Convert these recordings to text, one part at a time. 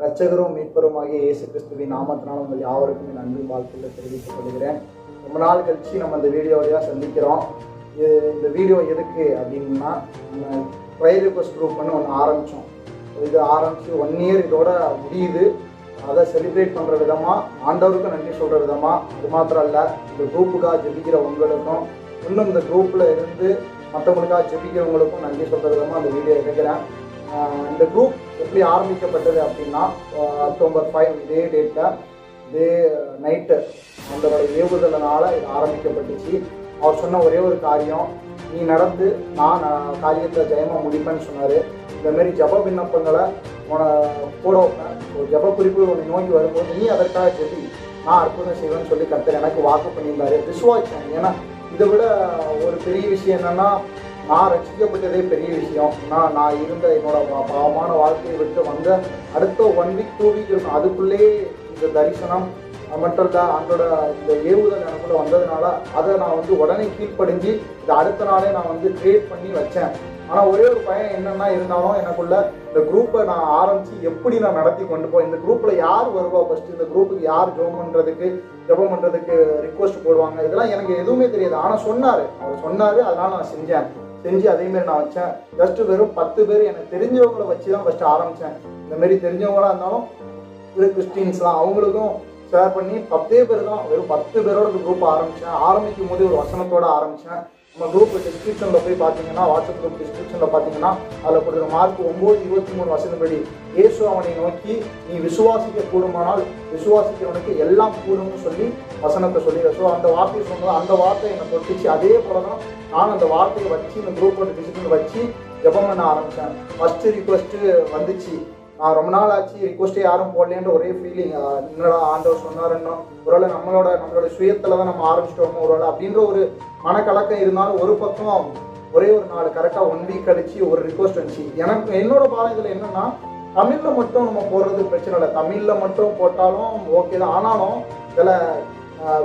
ரட்சகரும் மீட்பருமாகிய இயேசு கிறிஸ்துவின் நாமத்தினால் உங்கள் யாவருக்கும் என் அன்பு வாழ்க்கையில தெரிவித்துக் கொள்கிறேன். ரொம்ப நாள் கழிச்சு நம்ம இந்த வீடியோவையா சந்திக்கிறோம். இந்த வீடியோ எதுக்கு அப்படின்னா, நம்ம ப்ரேயர் ரிக்வெஸ்ட் குரூப்னு ஒன்று ஆரம்பித்தோம். இது ஆரம்பித்து 1 year இதோட முடியுது. அதை செலிப்ரேட் பண்ணுற விதமாக, ஆண்டவருக்கும் நன்றி சொல்கிற விதமாக, அது மாத்திரம் இல்லை, இந்த குரூப்புக்காக ஜெபிக்கிற உங்களுக்கும், இன்னும் இந்த குரூப்பில் இருந்து மற்றவங்களுக்காக ஜெபிக்கிறவங்களுக்கும் நன்றி சொல்கிற விதமாக அந்த வீடியோ எடுக்கிறேன். இந்த குரூப் எப்படி ஆரம்பிக்கப்பட்டது அப்படின்னா, October 5 இதே டேட்டில் இதே நைட்டு அவங்களோட ஏவுதலனால் இது ஆரம்பிக்கப்பட்டுச்சு. அவர் சொன்ன ஒரே ஒரு காரியம், நீ நடந்து நான் காரியத்தை ஜெயமாக முடிப்பேன்னு சொன்னார். இந்தமாரி ஜப விண்ணப்பங்களை கூட வைப்பேன். ஒரு ஜப குறிப்பு உன்னை நோக்கி வரும்போது நீ அதற்காக ஜெபி, நான் அற்புதம் செய்வேன்னு சொல்லி கர்த்தர் எனக்கு வாக்கு பண்ணியிருந்தாரு. விசுவாசம். ஏன்னா இதை விட ஒரு பெரிய விஷயம் என்னென்னா, நான் ரசிக்கப்பட்டதே பெரிய விஷயம். நான் இருந்த என்னோட பாவமான வாழ்க்கையை விட்டு வந்த அடுத்த 1 week 2 week இருக்கும். அதுக்குள்ளேயே இந்த தரிசனம் மட்டும் இல்லை, அதோட இந்த ஏவுதல் எனக்குள்ள வந்ததுனால அதை நான் உடனே கீழ்ப்படிஞ்சு இதை அடுத்த நாளே நான் கிரியேட் பண்ணி வச்சேன். ஆனால் ஒரே ஒரு பயம் என்னென்னா இருந்தாலும், எனக்குள்ள இந்த குரூப்பை நான் ஆரம்பித்து எப்படி நான் நடத்தி கொண்டு போய், இந்த குரூப்பில் யார் வருவா, ஃபஸ்ட்டு இந்த குரூப்புக்கு யார் ஜெபம் பண்ணுறதுக்கு ரிக்வெஸ்ட் போடுவாங்க, இதெல்லாம் எனக்கு எதுவுமே தெரியாது. ஆனால் அவர் சொன்னார், அதனால் நான் செஞ்சு அதேமாரி நான் வச்சேன். ஜஸ்ட்டு வெறும் 10 பேர் எனக்கு தெரிஞ்சவங்களை வச்சு தான் ஃபஸ்ட்டு ஆரம்பித்தேன். இந்தமாரி தெரிஞ்சவங்களாக இருந்தாலும் கிறிஸ்டின்ஸ்லாம் அவங்களுக்கும் ஷேர் பண்ணி 10 பேர் தான், வெறும் 10 பேரோட இந்த குரூப் ஆரம்பித்தேன். ஆரம்பிக்கும் போது ஒரு வசனத்தோடு ஆரம்பித்தேன். நம்ம குரூப் டிஸ்கிரிப்ஷனில் போய் பார்த்தீங்கன்னா, வாட்ஸ்அப் குரூப் டிஸ்கிரிப்ஷனில் பார்த்தீங்கன்னா, அதில் கொடுக்குற மார்க் 9:23 வசனப்படி, இயேசு அவனை நோக்கி நீ விசுவாசிக்க கூடுமானால் விசுவாசிக்கிறவனுக்கு எல்லாம் கூடும்னு சொல்லி வசனத்தை சொல்லி, ஸோ அந்த வார்த்தையை சொன்னது, அந்த வார்த்தை என்னை தொட்டுச்சு. அதே போல தான் நான் அந்த வார்த்தையை வச்சு இந்த குரூப்போட டிசிஷன் வச்சு ஜெபம் பண்ண ஆரம்பித்தேன். ஃபஸ்ட்டு ரிக்வெஸ்ட்டு வந்துச்சு. நான் ரொம்ப நாள் ஆச்சு ரிக்வெஸ்ட்டே யாரும் போடலேன்ற ஒரே ஃபீலிங். என்னடா ஆண்டவர் சொன்னாருன்னா, ஒருவேளை நம்மளோட சுயத்தில் தான் நம்ம ஆரம்பிச்சிட்டோமோ ஒருவேளை அப்படின்ற ஒரு மனக்கலக்கம் இருந்தாலும், ஒரு பக்கம் ஒரே ஒரு நாள் கரெக்டாக 1 week கழிச்சு ஒரு ரிக்வெஸ்ட் வந்துச்சு. என்னோட பாடம் இதில் என்னென்னா, தமிழில் மட்டும் நம்ம போடுறது பிரச்சனை இல்லை, தமிழில் மட்டும் போட்டாலும் ஓகே தான். ஆனாலும் இதில்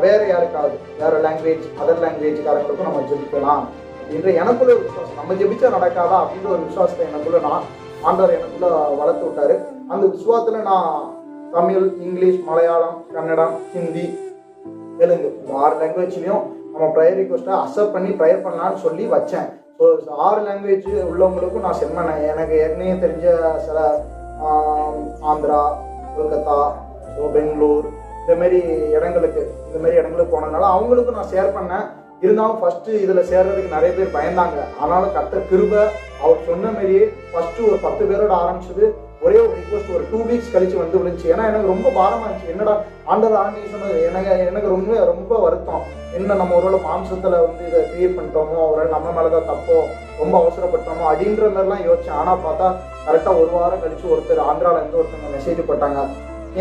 வேறு யாருக்காவது வேறு லாங்குவேஜ், அதர் லாங்குவேஜ்காரங்களுக்கும் நம்ம ஜெபிக்கலாம் அப்படின்ற எனக்குள்ள ஒரு விசுவாசம். நம்ம ஜெபிச்சா நடக்காதா அப்படின்ற ஒரு விசுவாசத்தை ஆண்டவர் எனக்குள்ள வளர்த்து விட்டாரு. அந்த விசுவாசத்தில் நான் தமிழ், இங்கிலீஷ், மலையாளம், கன்னடம், ஹிந்தி, தெலுங்கு 6 லாங்குவேஜ்லையும் நம்ம ப்ரேயர் ரிக்வெஸ்ட்டை அக்செப்ட் பண்ணி ப்ரேயர் பண்ணலான்னு சொல்லி வச்சேன். ஸோ 6 லாங்குவேஜ் உள்ளவங்களுக்கும் நான் சென்ட் பண்ணேன். எனக்கு ஏற்கனவே தெரிஞ்ச சில ஆந்திரா, கொல்கத்தா, ஸோ பெங்களூர் இந்தமாரி இடங்களுக்கு போனதுனால அவங்களுக்கும் நான் ஷேர் பண்ணேன். இருந்தாலும் ஃபஸ்ட்டு இதில் சேர்றதுக்கு நிறைய பேர் பயந்தாங்க. ஆனாலும் கர்த்தர் கிருபை, அவர் சொன்ன மாதிரியே ஃபஸ்ட்டு ஒரு 10 பேரோட ஆரம்பிச்சது. ஒரே ஒரு ரிக்வெஸ்ட் ஒரு 2 weeks கழிச்சு விழுந்துச்சு. ஏன்னா எனக்கு ரொம்ப பாரமாக இருந்துச்சு. என்னடா ஆண்டவர் ஆண்டி சொன்னது, எனக்கு ரொம்ப வருத்தம். என்ன நம்ம ஒருவேளை மாம்சத்தில் இதை கிரியேட் பண்ணிட்டோமோ, ஒருவேளை நம்ம மேலே தான் தப்போ, ரொம்ப அவசரப்பட்டோமோ அப்படின்ற மாதிரிலாம் யோசிச்சேன். ஆனால் பார்த்தா கரெக்டாக 1 வாரம் கழிச்சு ஒருத்தர் ஆந்திராவிலேருந்து ஒருத்தவங்க மெசேஜ் போட்டாங்க.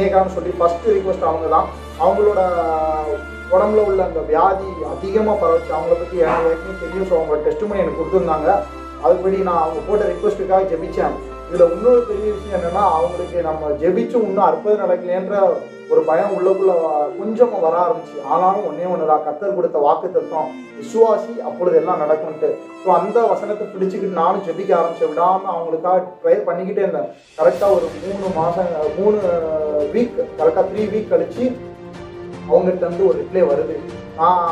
ஏகான்னு சொல்லி ஃபஸ்ட்டு ரிக்வெஸ்ட் அவங்க தான். அவங்களோட உடம்புல உள்ள அந்த வியாதி அதிகமாக பரவச்சு. அவங்கள பற்றி எனக்கு ஏற்கனவே தெரியும். ஸோ அவங்க டெஸ்ட்மனி எனக்கு கொடுத்துருந்தாங்க. அதுபடி நான் அவங்க போட்ட ரிக்வெஸ்ட்டுக்காக ஜெபித்தேன். இதில் இன்னொரு பெரிய விஷயம் என்னென்னா, அவங்களுக்கு நம்ம ஜெபிச்சும் இன்னும் அற்புதம் நடக்கலைன்ற ஒரு பயம் உள்ளக்குள்ளே கொஞ்சம் வர ஆரம்பிச்சு. ஆனாலும் ஒன்று தான், கர்த்தர் கொடுத்த வாக்கு தத்துவம், விசுவாசி அப்பொழுது எல்லாம் நடக்கும்ட்டு. ஸோ அந்த வசனத்தை பிடிச்சிக்கிட்டு நானும் ஜெபிக்க ஆரம்பித்தேன். விடாமல் அவங்களுக்காக ட்ரையர் பண்ணிக்கிட்டே இருந்தேன். கரெக்டாக ஒரு 3 வீக், கரெக்டாக 3 week கழிச்சு அவங்ககிட்ட ஒரு ரிப்ளை வருது.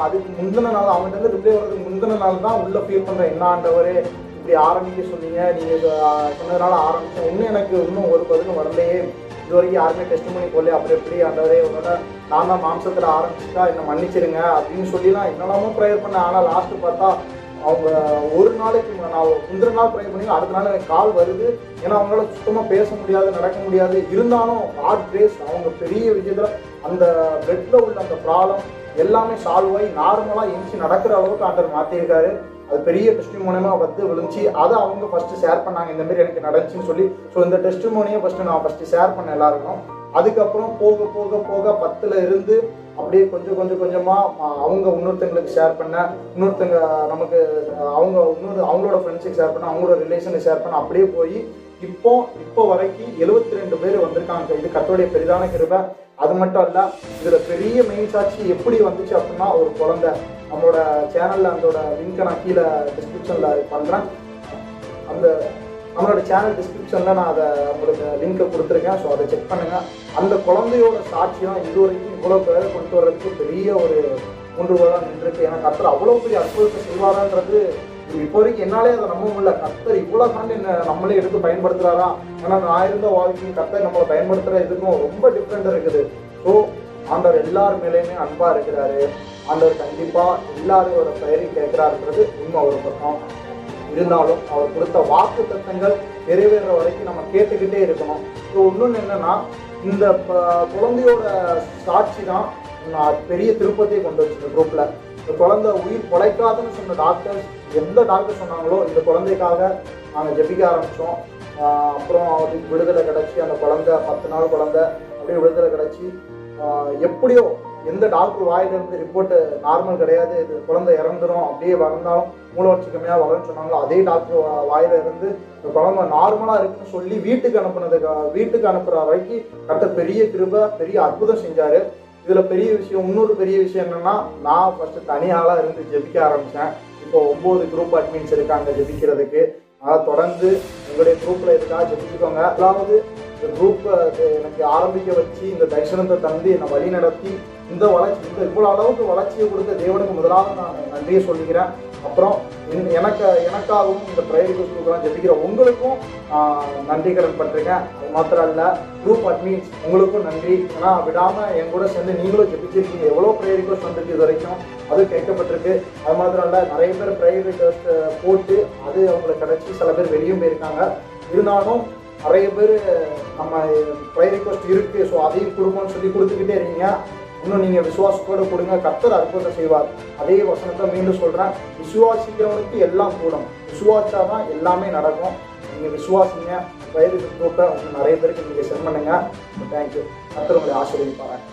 அதுக்கு முந்தின நாள் அவங்ககிட்ட ரிப்ளை வர்றதுக்கு முந்தின நாள் தான் உள்ளே ஃபீல் பண்ணுறேன், என்ன ஆண்டவரே இப்படி ஆரம்பிக்க சொன்னீங்க, நீங்கள் சொன்னதுனால ஆரம்பித்தேன். எனக்கு இன்னும் ஒரு பதிலும் வரலையே, இது வரைக்கும் யாருமே டெஸ்ட்மனி போடல, அப்புறம் எப்படி ஆண்டவரே உன்னோட நான் தான் மாம்சத்தில் ஆரம்பிச்சுட்டா என்னை மன்னிச்சிருங்க அப்படின்னு சொல்லிலாம் என்னெல்லாமோ ப்ரேயர் பண்ணேன். ஆனால் லாஸ்ட்டு பார்த்தா அவங்க ஒரு நாளைக்கு நான் முந்தின நாள் ப்ரேயர் பண்ணி அடுத்த நாள் எனக்கு கால் வருது. ஏன்னா அவங்களால சுத்தமாக பேச முடியாது, நடக்க முடியாது. இருந்தாலும் காட் கிரேஸ், அவங்க பெரிய விஷயத்தில் அந்த பெட்டில் உள்ள அந்த ப்ராப்ளம் எல்லாமே சால்வ் ஆகி நார்மலாக எந்திச்சு நடக்கிற அளவுக்கு ஆண்டவர் மாற்றிருக்காரு. அது பெரிய டெஸ்டிமோனியமாக விழுந்துச்சு. அதை அவங்க ஃபஸ்ட்டு ஷேர் பண்ணாங்க, இந்தமாரி எனக்கு நடந்துச்சுன்னு சொல்லி. ஸோ இந்த டெஸ்டிமோனியை ஃபஸ்ட்டு ஷேர் பண்ண எல்லாருக்கும். அதுக்கப்புறம் போக போக போக 10ல் இருந்து அப்படியே கொஞ்சமாக அவங்க இன்னொருத்தங்களுக்கு ஷேர் பண்ண, இன்னொருத்தங்க நமக்கு அவங்களோட ஃப்ரெண்ட்ஸுக்கு ஷேர் பண்ண, அவங்களோட ரிலேஷனுக்கு ஷேர் பண்ண, அப்படியே போய் இப்போ வரைக்கும் 72 பேர் வந்திருக்காங்க. இது கர்த்தருடைய பெரிதான கிருபை. அது மட்டும் இல்லை, இதில் பெரிய மெயின் சாட்சி எப்படி வந்துச்சு அப்படின்னா, ஒரு குழந்தை நம்மளோட சேனலில் அதோட லிங்க்கை நான் கீழே டிஸ்கிரிப்ஷனில் பண்ணுறேன். அந்த நம்மளோட சேனல் டிஸ்கிரிப்ஷனில் நான் அதை உங்களுக்கு லிங்க்கை கொடுத்துருக்கேன். ஸோ அதை செக் பண்ணுங்கள். அந்த குழந்தையோட சாட்சியம் இதுவரைக்கும் இவ்வளோ பேரை கொண்டு வர்றதுக்கு பெரிய ஒரு ஊன்றுகோலாக நின்றுருக்கு. ஏன்னா கர்த்தர் அவ்வளோ பெரிய அற்புதத்தை செய்வாரான்றது இப்போ வரைக்கும் என்னாலே அதை நம்ப முடியல. கர்த்தர் இவ்வளோ தாண்டி என்ன நம்மளே எடுத்து பயன்படுத்துகிறாரா? ஏன்னா நான் இருந்த வாழ்க்கையும் கர்த்தர் நம்மளை பயன்படுத்துகிற இதுக்கும் ரொம்ப டிஃப்ரெண்ட் இருக்குது. ஸோ ஆண்டவர் எல்லார் மேலேயுமே அன்பாக இருக்கிறாரு. ஆண்டவர் கண்டிப்பாக எல்லாரோட பெயரையும் கேட்குறாருன்றது உண்மை ஒரு பக்கம். இருந்தாலும் அவர் கொடுத்த வாக்கு தத்தங்கள் நிறைவேற வரைக்கும் நம்ம கேட்டுக்கிட்டே இருக்கணும். ஸோ இன்னொன்று என்னன்னா, இந்த குழந்தையோட சாட்சி தான் நான் பெரிய திருப்பத்தையே கொண்டு வச்சிருக்கேன் குரூப்பில். இந்த குழந்தை உயிர் பொழைக்காதுன்னு சொன்ன டாக்டர்ஸ் எந்த டாக்டர் சொன்னாங்களோ இந்த குழந்தைக்காக நாங்கள் ஜெபிக்க ஆரம்பித்தோம். அப்புறம் அவருக்கு விடுதலை கிடச்சி, அந்த குழந்தை 10 நாள் குழந்தை அப்படியே விடுதலை கிடச்சி, எப்படியோ எந்த டாக்டர் வாயிலிருந்து ரிப்போர்ட்டு நார்மல் கிடையாது, இது குழந்தை இறந்துடும், அப்படியே வளர்ந்தாலும் மூளை வளர்ச்சி கம்மியாக வளரும்னு சொன்னாங்களோ அதே டாக்டர் வாயில இருந்து இந்த குழந்தை நார்மலாக இருக்குன்னு சொல்லி வீட்டுக்கு அனுப்புகிற வரைக்கும் கர்த்தர் பெரிய கிருபை, பெரிய அற்புதம் செஞ்சார். இதில் பெரிய விஷயம், இன்னொரு பெரிய விஷயம் என்னென்னா, நான் ஃபஸ்ட்டு தனியாளாக இருந்து ஜெபிக்க ஆரம்பித்தேன். இப்போ 9 குரூப் அட்மின்ஸ் இருக்காங்க ஜெபிக்கிறதுக்கு. அதனால் தொடர்ந்து உங்களுடைய குரூப்பில் இதுக்காக ஜெபிச்சுக்கோங்க. அதாவது இந்த குரூப்பை எனக்கு ஆரம்பிக்க வச்சு இந்த தரிசனத்தை தந்து என்னை வழி நடத்தி இந்த இவ்வளோ அளவுக்கு வளர்ச்சியை கொடுத்த தேவனுக்கு முதலாவது நான் நன்றியை சொல்லிக்கிறேன். அப்புறம் எனக்காகவும் இந்த ப்ரேயர் ரிக்வெஸ்ட் ஜெபிக்கிற உங்களுக்கும் நன்றி கடன் பட்டிருக்கேன். அது மாத்திரம் இல்லை, குரூப் அட்மின்ஸ் உங்களுக்கும் நன்றி. ஏன்னா விடாமல் என் கூட சேர்ந்து நீங்களும் ஜெபிச்சிருக்கீங்க. எவ்வளோ ப்ரேயர் ரிக்வெஸ்ட் வந்திருக்கு இது வரைக்கும், அது கேட்கப்பட்டிருக்கு. அது மாத்திரம் இல்லை, நிறைய பேர் ப்ரேயர் ரிக்வெஸ்ட் போட்டு அது அவங்களுக்கு கிடச்சி சில பேர் வெளியும் போயிருக்காங்க. இருந்தாலும் நிறைய பேர் நம்ம ப்ரேயர் ரிக்வெஸ்ட் இருக்குது, ஸோ அதையும் கொடுக்கணும்னு சொல்லி கொடுத்துக்கிட்டே இருக்கீங்க. இன்னும் நீங்கள் விசுவாசத்தோடு கொடுங்க, கர்த்தர் அற்புதம் செய்வார். அதே வசனத்தை மீண்டும் சொல்கிறேன், விசுவாசிக்கிறவனுக்கு எல்லாம் கூடும். விசுவாசா தான் எல்லாமே நடக்கும். நீங்கள் விசுவாசிங்க. ப்ரேயர் ரிக்வெஸ்ட் உங்களுக்கு நிறைய பேருக்கு நீங்கள் சென்ட் பண்ணுங்கள். தேங்க்யூ. கர்த்தர் உங்களை ஆசீர்வதிப்பார்.